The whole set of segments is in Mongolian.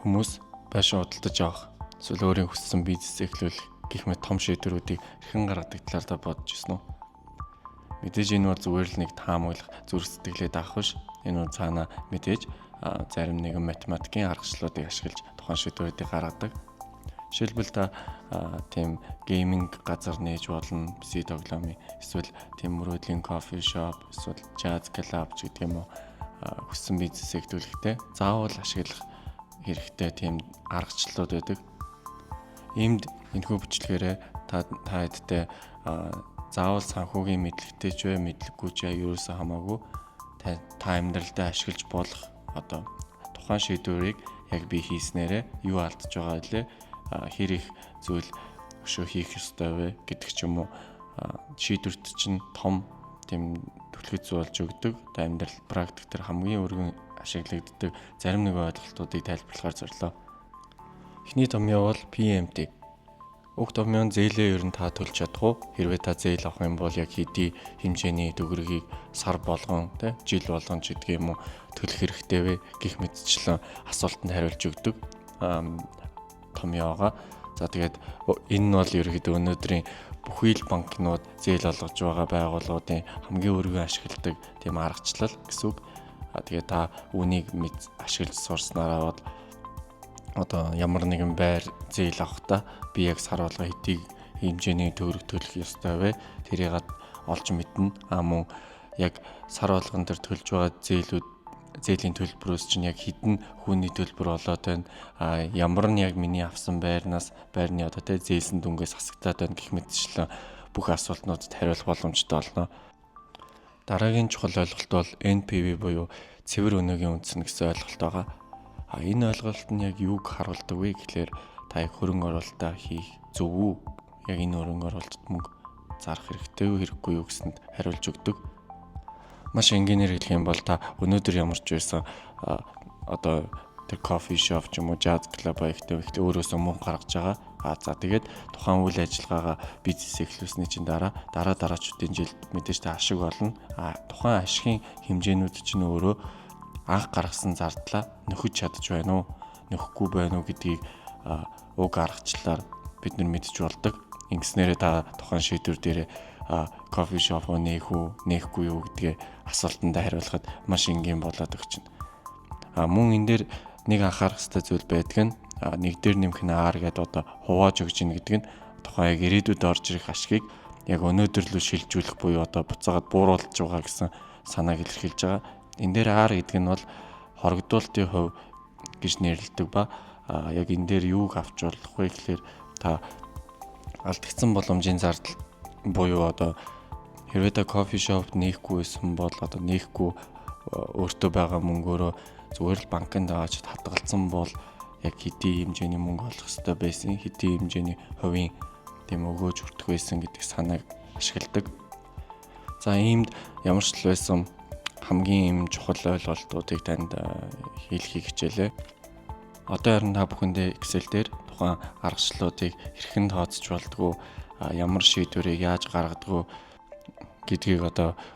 Хүмүүс байшин худалдаж авах, эсвэл өөрийн хүссэн бизнес эхлүүлэх гэх мэт том шийдвэрүүдийг хэрхэн гаргадаг талаар та бодож ирсэн үү? Мэдээж энэ бол зүгээр л нэг таамаглах зүрх сэтгэлээ даах биш. Энэ нь цаана мэдээж зарим нэгэн математикийн аргачлалуудыг ашиглаж тухайн шийдвэрүүдийг гаргадаг. Жишээлбэл та тийм гейминг газар нээж болно, PC тоглоомын, эсвэл тийм мөрөөдлийн кофе шоп, эсвэл jazz club гэдэг юм уу хүссэн бизнес эхлүүлэхдээ заавал ашиглах хэрэгтэй тийм аргачлалууд байдаг. Иймд энэхүү бичлэгээрээ та хэдтэй заавал санхүүгийн мэдлэгтэй ч вэ, мэдлэггүй ч ерөөсөө хамаагүй та амьдралдаа ашиглаж болох тухайн шийдвэрийг яг би хийснээрээ юу алдаж байгаа вэ? Хэр их зүйл өшөө хийх ёстой вэ гэдэг ч юм уу шийдвэрт чинь том тийм түлхэц болж өгдөг. Амьдрал практик дээр хамгийн өргөн ашиглагддаг зарим нэг ойлголтуудыг тайлбарлахаар зорилоо. Эхний томьёо бол PMT. Уг томьёон зээлээ ер нь та төлж чадах уу? Хэрвээ та зээл авах юм бол яг хэдий хэмжээний төгрөгийг сар болгон, жил болгон ч гэдэг юм уу төлөх хэрэгтэй вэ гэх мэтчлэн асуултанд хариулж өгдөг томьёогоо. За тэгээд энэ нь бол ерөөхдөө өнөөдрийн бүхий л банкнууд зээл олгож байгаа байгууллагуудын хамгийн өргөн ашигладаг тийм аргачлал гэсэн үг. Тэгээд та үүнийг ашиглаж сурснараа ямар нэгэн байр зээл авахдаа би яг сар болго хэдий хэмжээний төгрөг төлөх ёстой вэ? Тэрийг олж мэднэ. Мөн яг сар болгон дээр төлж байгаа зээлийн төлбөрөөс чинь яг хэдэн хүний төлбөр болоод байна. Ямар нь яг миний авсан байрны зээлсэн дүнгээс хасагдаад байна гэх мэтчлэн бүх асуултнуудад хариулах боломжтой болно. Дараагийн чухал ойлголт бол NPV буюу цэвэр өнөөгийн үндэс гэсэн ойлголт байгаа. Энэ ойлголт нь яг юуг харуулдаг вэ гэхээр та яг хөрөнгө оруулалтаа хийх зөв үү? Яг энэ хөрөнгө оруулалтад мөнгө зарах хэрэгтэй үү, хэрэггүй юу гэсэнд хариулж өгдөг. Маш энгийнээр хэлэх юм бол та өнөөдөр ямар ч байсан тэр кофе шоп ч юм уу jazz club ихтэй өөрөөсөө мөнгө гаргаж байгаа. За тэгээд тухайн үйл ажиллагаагаа бизнес эхлүүлсний чинь дараачдын жилд мэдээж та ашиг болно. Тухайн ашигын хэмжээнүүд чинь өөрөө анх гаргасан зардлаа нөхөж чадж байна уу, нөхгүй байна уу гэдгийг уг аргачлалаар бид нар мэдж болдог. Ингэснээрээ та тухайн шийдвэр дээр кофе шоп нээхгүй юу гэдгээ асуултанд хариулахад маш энгийн болоод өгчнэ. Мөн энэ дээр нэг анхаарах ёстой зүйл байдаг нь нэг дээр нэмэх нь R гэдэг хувааж өгч ийн гэдэг нь тухайн яг ирээдүйд орж ирэх ашгийг яг өнөөдөр лөө шилжүүлэх буюу буцаагаад бууруулж байгаа гэсэн санааг илэрхийлж байгаа. Энэ дээр R гэдэг нь бол хоригдуулалтын хувь гэж нэрлэдэг ба яг энэ дээр юуг авч болох вэ гэхээр та алдагдсан боломжийн зардал буюу хэрвээ та кофе шопт нээхгүй байсан бол нээхгүй өөртөө байгаа мөнгөөрөө зүгээр л банкнд аваад хадгалсан бол яг хэдий хэмжээний мөнгө олох хэрэгтэй байсан, хэдий хэмжээний хувийн тийм өгөөж хүртэх байсан гэдэг санааг ашигладаг. За иймд ямар ч л байсан хамгийн чухал ойлголтуудыг танд хэлхийг хичээлээ. Одоо харин та бүхэндээ Excel дээр тухайн аргачлалуудыг хэрхэн тооцож болдгоо, ямар шийдвэрийг яаж гаргадаг гэдгийг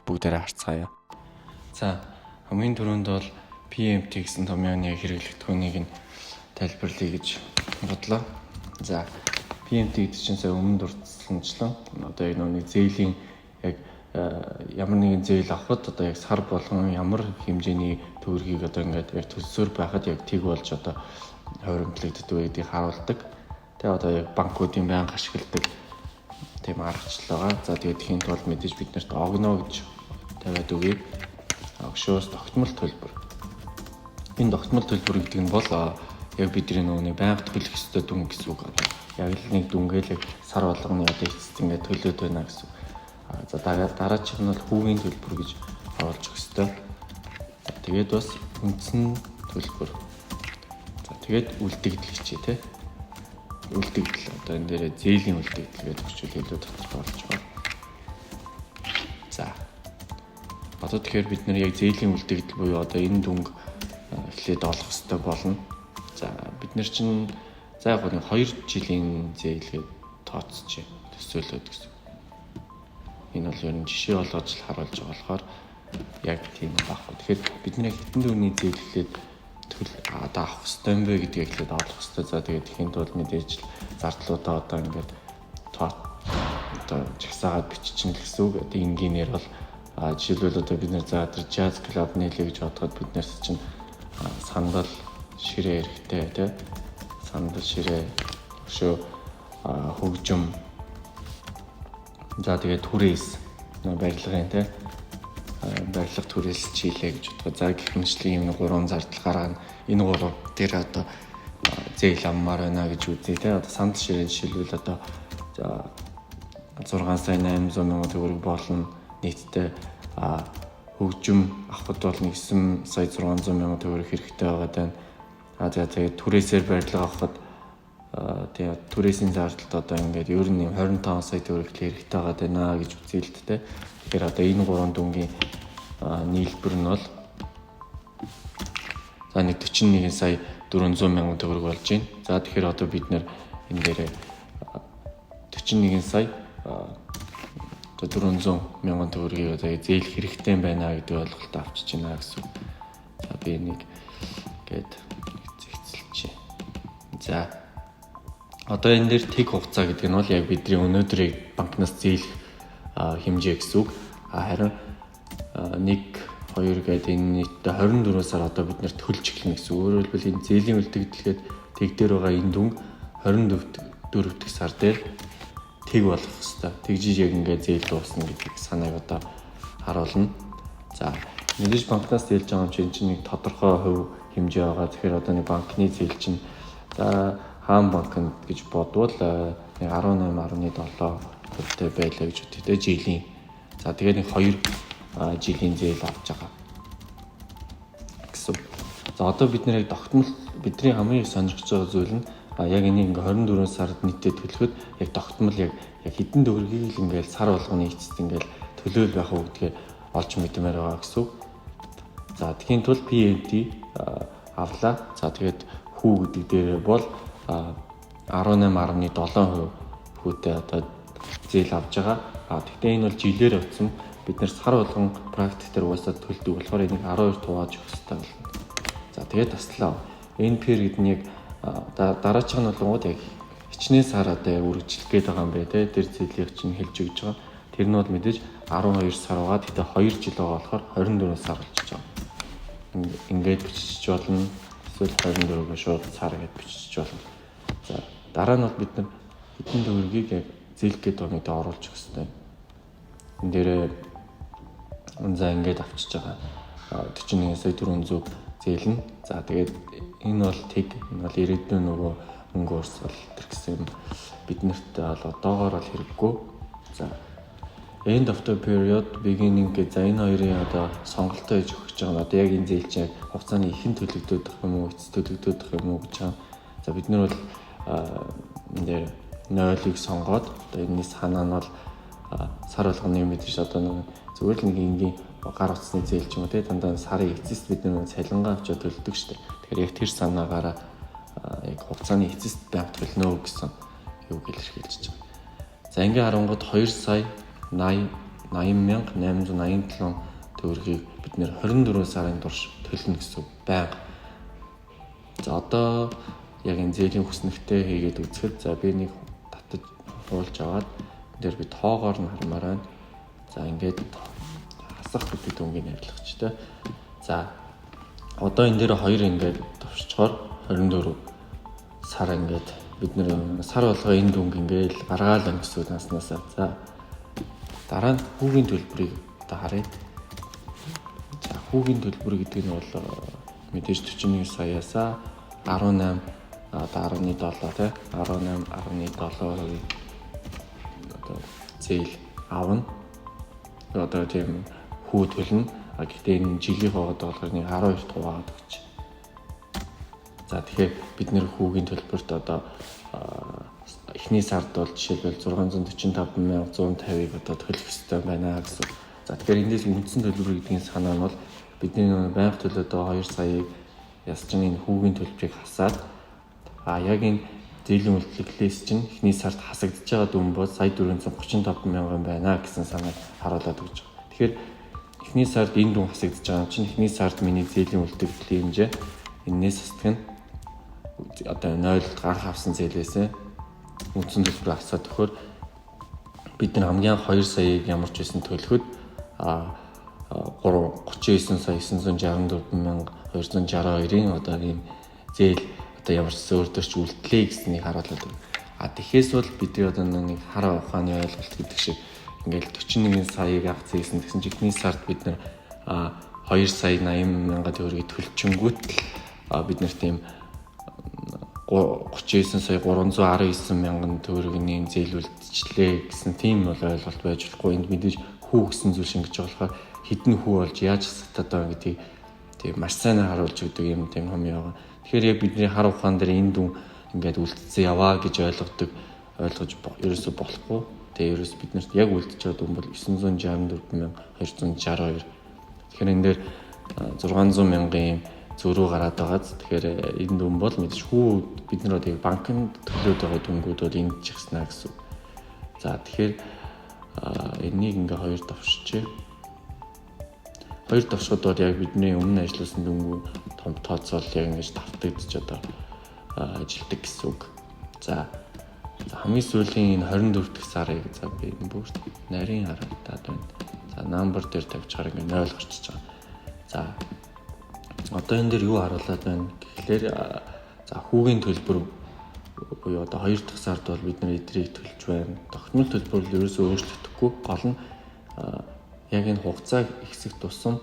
бүгдээрээ харцгаая. За хамгийн түрүүнд бол PMT гэсэн томьёоны хэрэглэгдэхүүнийг нь тайлбарлая гэж бодлоо. За PMT гэдэг чинь сая өмнө дурдсанчлан яг нэг зээлийн яг ямар нэгэн зээл авахд яг сар болгон ямар хэмжээний төгрөгийг ингээд яг төлсөөр байхад яг тэг болж хувирамтлагддаг гэдгийг харуулдаг. Тэгээ яг банкуудын байнга ашигладаг тийм аргачлал байгаа. За тэгээд тэхийн тулд мэдээж бид нарт огно гэж тавиад өгье. Огшоос тогтмол төлбөр. Энэ тогтмол төлбөр гэдэг нь бол яг бидний нэг байнга төлөх ёстой дүн гэсэн үг. Яг л нэг дүнгээл яг сар болгоны эцэст ингээд төлөөд байна гэсэн. За дараачих нь бол хүүгийн төлбөр гэж оруулж өгөх ёстой. Тэгээд бас үндсэн төлбөр. За тэгээд үлдэгдэл хичээ те. Үлдэгдэл энэ дээр зээлийн үлдэгдэл гэдэг хүчил илүү тодорхой болж байгаа. За. Тэгэхээр бид нар яг зээлийн үлдэгдэл буюу энэ дүнг эхлээд олох хэрэгтэй болно. За бид нар чинь яг 2 жилийн зээлгээд тооцож төсөөлөд гэсэн. Энэ бол ер нь жишээ болгож харуулж байгаа болохоор яг тийм байхгүй. Тэгэхээр бид нар хэдэн төгрөгийн зээллээд одоо авах хэрэгтэй юм бэ гэдгийг эхлээд олох хэрэгтэй. За тэгээд ихийн тулд мэдээж зардлуудаа одоо ингээд одоо жагсаагаад биччихнэ гэсэн үг. Одоо энгийнээр бол жишээлбэл одоо бид нэр за тэр jazz club нээлээ гэж бодоход бид нэрс чинь сандал ширээ хэрэгтэй тий. Сандал ширээ өшөө хөгжим. За тэгээд түрээс барилгын тий барилга түрээс чийлээ гэж бодгоо. За гэх мэтлийн юм 3 зардал гаргана. Энэ 3 дээр одоо зээл аммаар байна гэж үзье тий. Одоо сандал ширээ жишээлбэл одоо 6 сая 800 мянган төгрөг болно. Нийтдээ хөгжим авахд бол 9 сая 600 мянган төгрөг хэрэгтэй байгаа даа. Тэгээд түрээсээр барилга авахд тэгээд түрээсийн зардалд одоо ингээд ер нь 25 сая төгрөг хэрэгтэй байгаа даа гэж үзье л дээ. Тэгэхээр одоо энэ 3 дүнгийн нийлбэр нь бол за нэг 41 сая 400 мянган төгрөг болж байна. За тэгэхээр одоо бид нэр энэ дээрээ 41 сая 400 мянган төгрөгийг одоо зээл хэрэгтэй байна гэдэг ойлголт авчиж байна гэсэн. За би нэг гээд зэгцэлчихье. За одоо энэ дээр тэг хугацаа гэдэг нь бол яг бидний өнөөдрийг банкнаас зээлэх хэмжээ гэсэн үг. Харин 1 2 гэдэг энэ нийтдээ 24 сар одоо бид нэр төлж эхлэнэ гэсэн. Өөрөөр хэлбэл энэ зээлийн үлдэгдлгээд тэг дээр байгаа энэ дүнг 24 дэх сар дээр тэг болох хэвээр. Тэгжиж яг ингээд зээл дуусна гэдгийг санааг одоо харуулна. За мэдээж банкнаас зээлж байгаа юм чинь нэг тодорхой хувь хэмжээ байгаа. Тэгэхээр одоо нэг банкны зээл чинь за хаан банкнд гэж бодвол 18.7%-тэй байлаа гэж үтгэдэг жилийн. За тэгээд нэг 2 жилийн зээл авч байгаа гэсэн. За одоо бид нэр тогтмол бидний хамгийн их сонирхож байгаа зүйл нь яг энийг ингээ 24 сард нийтдээ төлөхөд яг тогтмол яг хэдэн төгрөгийг л ингээл сар болгоны эцэст ингээл төлөөл байх уу гэдгээ олж мэдмээр байгаа гэсэн. За тэгхийн тулд PNT авлаа. За тэгээд хүү гэдэг дээр бол 18.7%-тэй одоо зээл авж байгаа. Тэгтээ энэ бол жилээр авсан. Бид нэр сар болгон практик дээр уусаад төлдөг болохоор энийг 12 тувааж өгөх хэрэгтэй болно. За тэгээд таслаа. NPR гэдэг нь яг дараачих нь болгоод яг хичнээн сар одоо яг үргэлжлэх гээд байгаа юм бэ те. Тэр зээлийг чинь хэлж өгч байгаа. Тэр нь бол мэдээж 12 сар байгаа. Тэгтээ 2 жил байгаа болохоор 24 сар болчихж байгаа. Ингээд бичиж болно. Эсвэл 24-г шууд сар гэж бичиж болно. За дараа нь бол бид нар хэдэн төгрөгийг яг зээлэх гээд байгаа нэгдээ оруулж өгөх хэрэгтэй. Энд дээрээ за ингээд авчиж байгаа 41 сая 400 зээлнэ. За тэгээд энэ бол тэг энэ бол ирээдүйн нөгөө мөнгө өрсөл төр гэсэн юм биднэрт бол одоогоор бол хэрэггүй. За end of the period beginning гэж за энэ хоёрын одоо сонголтоо хийж өгч байгаа нь одоо яг энэ зээл чинь хугацааны ихэн төлөгдөх юм уу эцэс төлөгдөх юм уу гэж байгаа. За бид нар бол энэ дээр 0-ыг сонгоод одоо энэний санаа нь бол сар болгоны мэдээж одоо нэг зүгээр л нэг ингийн гар утасны зээл ч юм уу те дандаа сарын эцэст бид нэг цалингаа авчиад төлдөг штеп. Тэгэхээр яг тэр санаагаараа яг хугацааны эцэст байнга төлнө гэсэн юуг илэрхийлж байгаа. За ингээ харангууд 2 сая 80,887 төгрөгийг бид нэр 24 сарын турш төлнө гэсэн байнга. За одоо яг энэ зээлийн хүснэгтэй хийгээд үзэхэд за би нэг татаж уулж аваад дээр би тоогоор нь хармаар байна. За ингээд хасах гэдэг дүнгийн ярилцлагчтай. За одоо энэ дээр 2 ингээд товччоор 24 сар ингээд бид нэр сар болгоо энэ дүнг ингээд гаргаал байна гэсэн наснасаа. За дараа нь хүүгийн төлбөрийг одоо харъя. За хүүгийн төлбөр гэдэг нь бол мэдээж 41 саяасаа 18 одоо 17 тий 18.7% одоо зээл авна. Одоо тийм хүү төлнө. Гэхдээ энэ жилийн хоогод болохоор нэг 12 хуваагаад өгч. За тэгэхээр бид нэр хүүгийн төлбөрт одоо эхний сард бол жишээлбэл 645,150-ыг одоо төлөх ёстой байна гэсэн. За тэгэхээр эндээс үндсэн төлбөр гэдгийн санаа нь бол бидний байнга төлөөд 2 саяыг ясчны хүүгийн төлбөрийг хасаад яг энэ зээлийн үйлчлэглээс чинь эхний сард хасагдж байгаа дүн бол сая 435 мянган байна гэсэн санааг харуулад өгч байгаа. Тэгэхээр эхний сард энэ дүн хасагдж байгаа чинь эхний сард миний зээлийн үйлчлэглэлийн хэмжээ энэс устгах нь одоо 0 анх авсан зээлээсээ үндсэн төлбөр асаад өгөхөөр бид нар хамгийн 2 саяыг ямар ч байсан төлөхөд 39 сая 964,262-ын одоо ийм зээл одоо ямар ч өөртөөч үлдлээ гэснийг харуулдаг. Тэгэхээс бол бидний одоо нэг хар ухааны ойлголт гэдэг шиг ингээл 41 саяыг авц хийсэн гэсэн чинь эхний сард бид нар 2 сая 80,000 төгрөгийг төлчингүүт бид нар тийм 39 сая 319 мянган төгрөгийн зээл үлдчихлээ гэсэн тийм бол ойлголт байж болохгүй. Энд мэдээж хүү гэсэн зүйл шингэж байгаа болохоор хідэн хүү болж яаж хасагдаад байгаа гэдгийг тийм маш сайн харуулж өгдөг юм тийм юм яага. Тэгэхээр яг бидний хар ухаан дээр энэ дүн ингээд үлдсэн яваа гэж ойлгож ерөөсөө болохгүй. Тэгээ ерөөс биднэрт яг үлдчихэж байгаа дүн бол 964,262. Тэгэхээр энэ дээр 600 мянган зөрүү гараад байгааз. Тэгэхээр энэ дүн бол мэдээж хүү бид нар одоо банкнд төлөөд байгаа дүнгууд бол энд ч ихснэ гэсэн. За тэгэхээр энийг ингээ хоёр давшчихъя. Хоёр давшихад бол яг бидний өмнө ажилласан дүнгүү том тооцоол яг ингэж давтагдчих одоо ажилтдаг гэсэн үг. За хамгийн сүүлийн энэ 24 дахь сарыг за би энэ бүрт нарийн харагдаад байна. За number дээр тавьчихаар ингээ 0 гарчиж байгаа. За одоо энэ дээр юу харуулад байна гэхлээр за хүүгийн төлбөр буюу одоо 2 дахь сард бол бид нар эдрийг төлж байна. Тогтмол төлбөр бол ерөөсөө өөрчлөгдөхгүй. Гол нь яг энэ хугацааг ихсэх тусам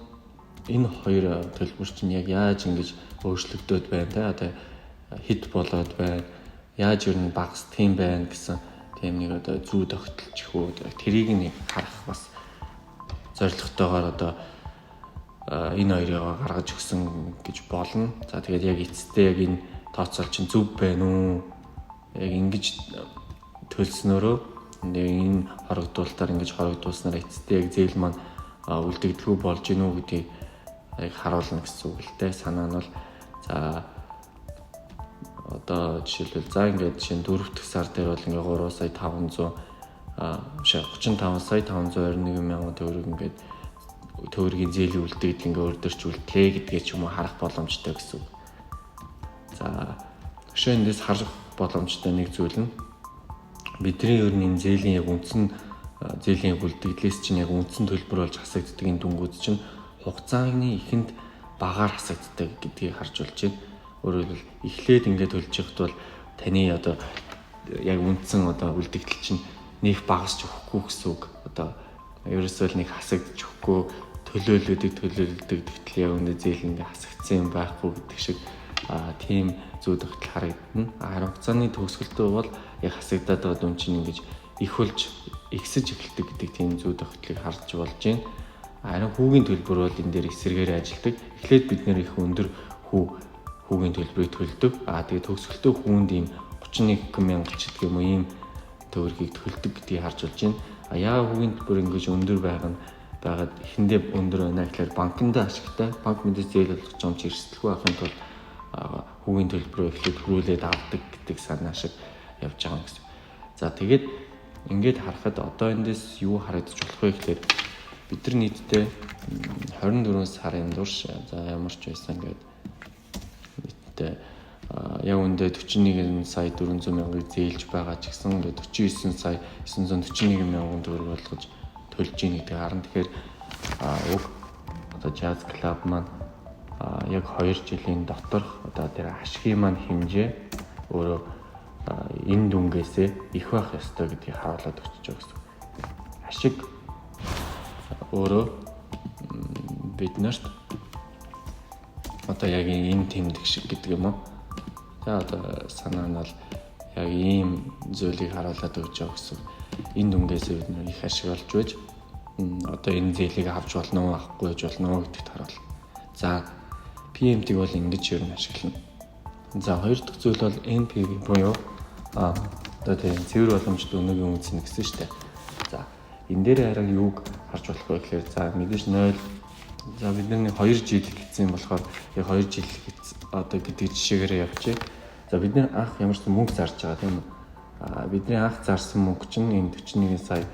энэ хоёр төлбөр чинь яг яаж ингэж өөрчлөгдөд байна те одоо хэд болоод байна. Яаж ер нь багасдах юм байна гэсэн тийм нэг одоо зүй тогтолч хөө тэрийг нэг харах бас зорилготойгоор одоо энэ хоёрыг гаргаж өгсөн гэж болно. За тэгээд яг эцэстээ яг энэ тооцоол чинь зөв байна уу? Яг ингэж төлснөөрөө энэ хорогдуулалтаар ингэж хорогдуулснаар эцэстээ яг зээл маань үлдэгдэлгүй болж гинүү гэдгийг яг харуулна гэсэн үг л дээ. Санаа нь бол за одоо жишээлбэл за ингээд жишээ нь 4 дахь сар дээр бол ингээ 3 сая 500 35 сая 521 мянган төгрөг ингээд төгрөгийн зээлийн үлдэгдэл ингээ өөрдөрч үлдлээ гэдгээ ч юм уу харах боломжтой гэсэн үг. За өшөө эндээс харах боломжтой нэг зүйл нь бидний ер нь энэ зээлийн яг үндсэн зээлийн үлдэгдлээс чинь яг үндсэн төлбөр болж хасагддаг энэ дүнгууд чинь хугацааны ихэнд багаар хасагддаг гэдгийг харж болж байна. Өөрөөр хэлбэл эхлээд ингээд төлж явахд бол таны одоо яг үндсэн одоо үлдэгдэл чинь нэг багасч өгөхгүй гэсэн үг. Одоо ерөөсөө нэг хасагдчих өгөхгүй төлөөлөдөг тэгтэл яг үнэ зээл ингээ хасагдсан юм байхгүй гэдэг шиг тийм зүй тогтол харагдана. Харин хугацааны төгсгөлтөө бол яг хасагдаад байгаа дүн чинь ингэж их болж ихсэж эхэлдэг гэдэг тийм зүй тогтлыг харж болж байна. Харин хүүгийн төлбөр бол энэ дээр эсрэгээр ажилдаг. Эхлээд бид нэр их өндөр хүүгийн төлбөрийг төлдөг. Тэгээд төгсгөлтөө хүүнд ийм 31 мянга ч гэх юм уу ийм төгрөгийг төлдөг гэдгийг харж болж байна. Яа хүүгийн төлбөр ингэж өндөр байгаад эхэндээ өндөр байна гэхээр банкнд ашигтай. Банк мэдээж зээл болгох юм чи эрсдэлгүй байхын тулд хүүгийн төлбөрөө эхлээд хөрүүлээд авдаг гэдэг санаа шиг явж байгаа юм гэсэн. За тэгээд ингээд харахад одоо эндээс юу харагдаж болох вэ гэхээр бид нар нийтдээ 24 сарын турш за ямар ч байсан ингээд нийтдээ яг үндэ 41 сая 400 мянган зээлж байгаа ч гэсэн ингээд 49 сая 941 мянган төгрөг болгож төлж ийн гэдэг харна. Тэгэхээр уг одоо Jazz Club маань яг 2 жилийн доторх одоо тэр ашигын маань хэмжээ өөрөө энэ дүнгээсээ их байх ёстой гэдгийг харуулад өгч байгаа гэсэн. Ашиг өөрөө биднэрт одоо яг энэ тэмдэг шиг гэдэг юм уу. За одоо санаа нь бол яг ийм зүйлийг харуулад өгч байгаа гэсэн. Энэ дүнгээсээ бид нэр их ашиг олж байж одоо энэ зээлийг авч болно уу авахгүй гэж болно уу гэдэгт харуулна. За PMT-г бол ингэж ер нь ашиглана. За хоёр дахь зүйл бол NPV буюу одоо тийм цэвэр боломжит өнөөгийн үнцэн гэсэн шүү дээ. За энэ дээр харин юуг харж болох вэ гэхээр за мэдээж 0 за бид нэг 2 жил гэсэн болохоор яг 2 жил одоо гэдэг жишээгээр явчих. За бид нэр анх ямар ч мөнгө зарж байгаа тийм үү? Бидний анх зарсан мөнгө чинь энэ 41 сая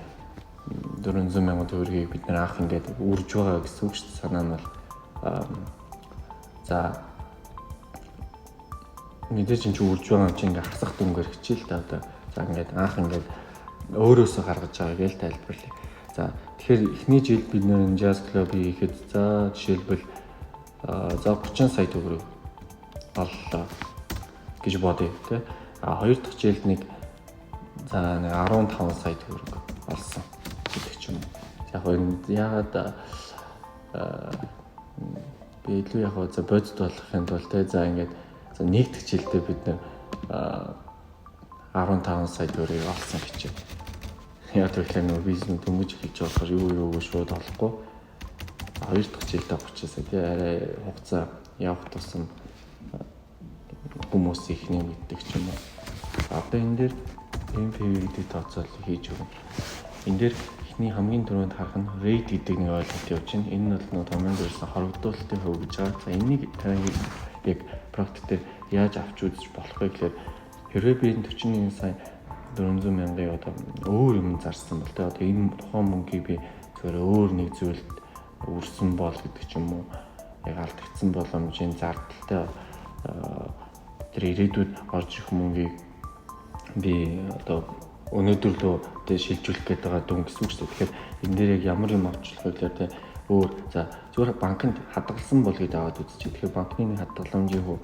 400 мянган төгрөгийг бид нэр анх ингээд үрж байгаа гэсэн үг шүү дээ. Санаа нь бол за мэдээж энэ ч үрж байгаа юм чи ингээ хасах дүнгээр хичээл та одоо за ингээд анх ингээд өөрөөсөө гаргаж байгаа гэж тайлбарлая. За тэгэхээр эхний жил бид нэр jazz club хийхэд за жишээлбэл за 30 сая төгрөг оллоо гэж бодъё тий. Хоёр дахь жилд нэг за 15 сая төгрөг олсон гэдэг ч юм уу. Яг энэ ягаад би илүү яг за бодит болохын тулд те за ингээд за нэг дахь жилдээ бид нэр 15 сая төгрөгийг олсон гэж. Яг тэгэхээр нөгөө бизнес дөнгөж хийж болохоор юу шууд олохгүй. Хоёр дахь жилдээ 30 сая тий арай хугацаа явах тусам хүмүүс ихний мэддэг ч юм уу. Одоо энэ дээр MPV гэдэг тооцоолол хийж өгнө. Энэ дээр эхний хамгийн түрүүнд харах нь rate гэдэг нэг ойлголт явж байна. Энэ нь бол нөгөө томьёонд ирсэн хорогдуулалтын хөв гэж байгаа. За энийг яг практик дээр яаж авч үзэж болох вэ гэхээр хэрвээ би 41 сая 400 мянган одоо өөр юм зарсан бол тэ одоо энэ тухайн мөнгийг би зөвхөн өөр нэг зүйлд үрсэн бол гэдэг ч юм уу яг алдагдсан боломжийн зардалтай тэр ирээдүйд орж ирэх мөнгийг би одоо өнөөдөр лөө тэ шилжүүлэх гээд байгаа дүн гэсэн үг шүү. Тэгэхээр энэ дээр яг ямар юм авчлах вэ гэхээр тэ өөр за зөвхөн банкнд хадгалсан бол гэдээ аваад үзчихье. Тэгэхээр банкны хадгаламжийн хөв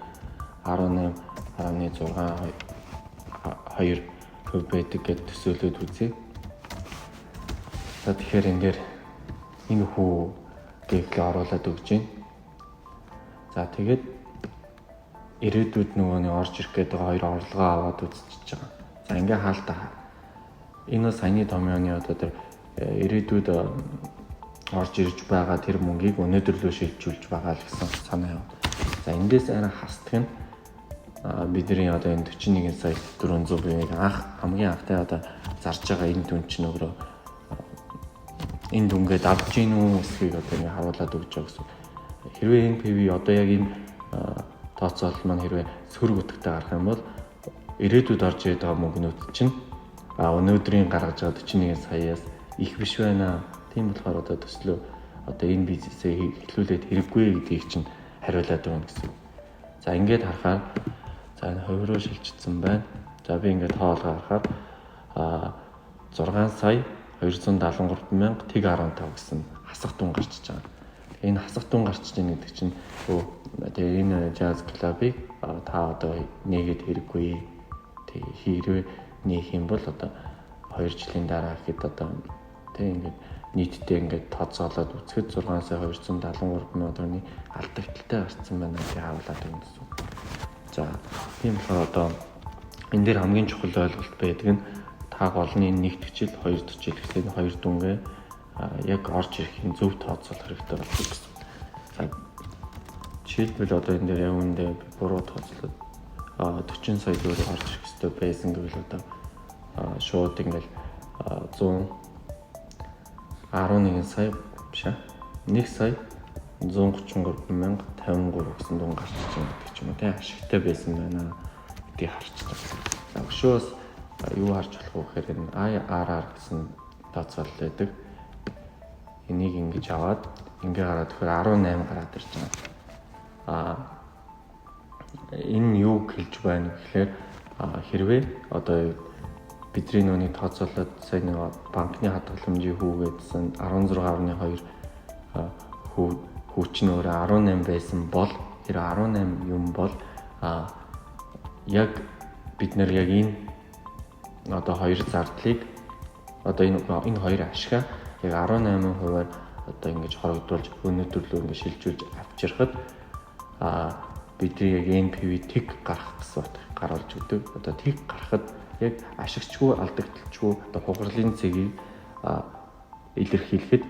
18.6 2% байдаг гэж төсөөлөд үзье. За тэгэхээр энэ дээр энэ хөв дэвлээ оруулаад өгч байна. За тэгээд ирээдүйд нөгөө нэг орж ирэх гээд байгаа хоёр орлогоо аваад үзчихэж байгаа. За ингээ хаалтаа. Энэ бас саяны томьёоны одоо тэр ирээдүйд орж ирж байгаа тэр мөнгийг өнөөдөр лөө шилжүүлж байгаа л гэсэн санаа юм. За эндээс арай хасдаг нь бидний одоо энэ 41 сая 400 бийг хамгийн анхтай одоо зарж байгаа энэ дүн чинь өөрөө энэ дүнгээ давж гин үү эсхийг одоо ингэ харуулад өгч байгаа гэсэн. Хэрвээ энэ PV одоо яг энэ тооцоолол маань хэрвээ сөрөг утгатай гарах юм бол ирээдүйд орж ирээд байгаа мөнгнүүд чинь өнөөдрийн гаргаж байгаа 41 саяас их биш байна. Тийм болохоор одоо төслөө одоо энэ бизнесээ эхлүүлээд хэрэггүй гэдгийг чинь хариулаад өгнө гэсэн. За ингээд харахаар за хувироо шилжчихсэн байна. За би ингээд тоолгоо харахаар 6 сая 273 мянга тэг 15 гэсэн хасах дүн гарчиж байгаа. Энэ хасах дүн гарчиж байгаа гэдэг чинь тэгээ энэ jazz club-ыг та одоо нээгээд хэрэггүй. Тэг хэрвээ нээх юм бол одоо 2 жилийн дараа гэхэд одоо тэг ингээд нийтдээ ингээд тооцоолоод үзэхэд 6 сая 273 мянган төгрөгийн алдагдaltaй гарсан байна гэж харуулад өгнө гэсэн. За тийм болохоор одоо энэ дээр хамгийн чухал ойлголт байдаг нь та гол нь нэг дахь жил, хоёр дахь жил гэхлээр хоёр дүнгээ яг орж ирэхийн зөв тооцоолох хэрэгтэй байна гэсэн. За жишээлбэл одоо энэ дээр яг үндэ буруу тооцоолоод 40 сая төгрөг орж ирэх хэрэгтэй байсан гэвэл одоо шууд ингээд 11 сая биш 1 сая 133 мянга 53 гэсэн дүн гарч ирж байгаа гэдэг ч юм уу тийм ашигтай байсан байна гэдгийг харж байгаа. За өшөөс юу харж болох вэ гэхээр энэ IRR гэсэн тооцоолол байдаг. Энийг ингэж аваад ингээ гараад тэгэхээр 18 гараад ирж байгаа. Энэ юу хэлж байна гэхээр хэрвээ одоо бидний нүуний тооцоолоод сайн нэг банкны хадгаламжийн хөв гэдсэн 16.2 хөв чинь өөрөө 18 байсан бол тэр 18 юм бол яг бид нэр яг энэ одоо хоёр зардлыг одоо энэ хоёр ашгаа яг 18%-аар одоо ингэж хорогдуулж өнөөдөр лөө ингэ шилжүүлж авчирхад бидний яг NPV тэг гарах гэсэн утга гаруулж өгдөг. Одоо тэг гарахад яг ашигчгүй алдагдaltaчгүй одоо хугарлын цэгийг илэрхийлэхэд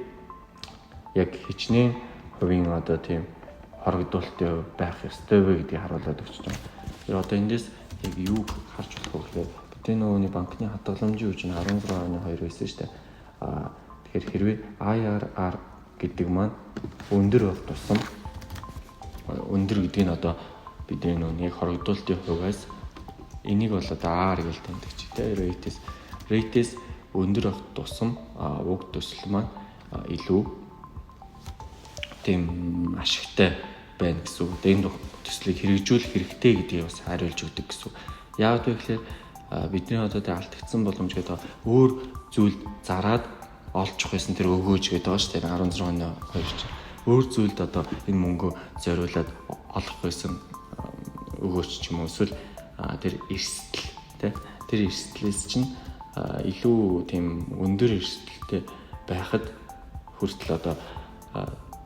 яг хичнээн хувийн одоо тийм хорогдуулалтын байх ёстой вэ гэдгийг харуулад өгч байгаа. Тэр одоо эндээс яг юу харж болох вэ гэхээр бидний нөгөөний банкны хадгаламжийн үеч нь 16.2 байсан шүү дээ. Тэгэхээр хэрвээ IRR гэдэг маань өндөр бол тусам өндөр гэдэг нь одоо бидний нэг хорогдуулалтын хувьас энийг бол одоо R гэж тэмдэг чи тэ rate-с өндөр авах тусам уг төсөл маань илүү тийм ашигтай байна гэсэн үг. Энэ төслийг хэрэгжүүлэх хэрэгтэй гэдгийг бас хариулж өгдөг гэсэн үг. Яагаад вэ гэхээр бидний одоо алдагдсан боломж гэдэг өөр зүйл зараад олж авах байсан тэр өгөөж гэдэг байгаа шүү дээ. 16 оны 2 чинь. Өөр зүйлд одоо энэ мөнгөө зориулаад олох байсан өгөөч ч юм уу эсвэл тэр эрсдэл тэр эрсдлээс чинь илүү тийм өндөр эрсдэлтэй байхад хүртэл одоо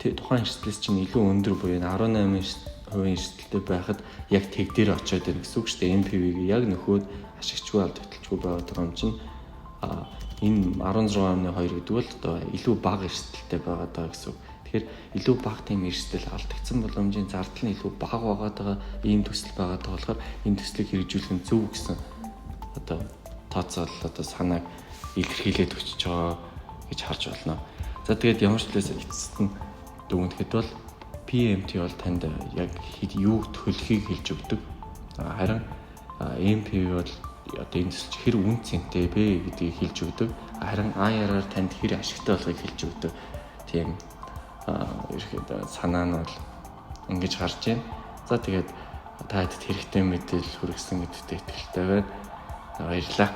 тухайн эрсдлээс чинь илүү өндөр буюу 18% эрсдэлтэй байхад яг тэг дээр очиод байна гэсэн үг шүү дээ. NPV-г яг нөхөөд ашигчгүй алдагдaltaгүй байгаа юм чинь энэ 16.2 гэдэг бол одоо илүү бага эрсдэлтэй байгаа даа гэсэн үг. Тэгэхээр илүү бага тийм эрсдэл алдагдсан боломжийн зардал нь илүү бага байгаа ийм төсөл байгаа болохоор энэ төслийг хэрэгжүүлэх нь зөв гэсэн одоо тооцоол одоо санааг илэрхийлээд өчөж байгаа гэж харж байна. За тэгээд ямар ч хэлээс эцэст нь дүгнэхэд бол PMT бол танд яг хэд юу төлөхийг хэлж өгдөг. Харин MPV бол одоо энэ төсөл хэр үн цэнтэй бэ гэдгийг хэлж өгдөг. Харин IRR танд хэр ашигтай болохыг хэлж өгдөг. Тийм ерөөхдөө санаа нь бол ингэж гарч байна. За тэгээд та хэд хэрэгтэй мэдээлэл хүргэсэн гэдэгт итгэлтэй байна. Баярлалаа.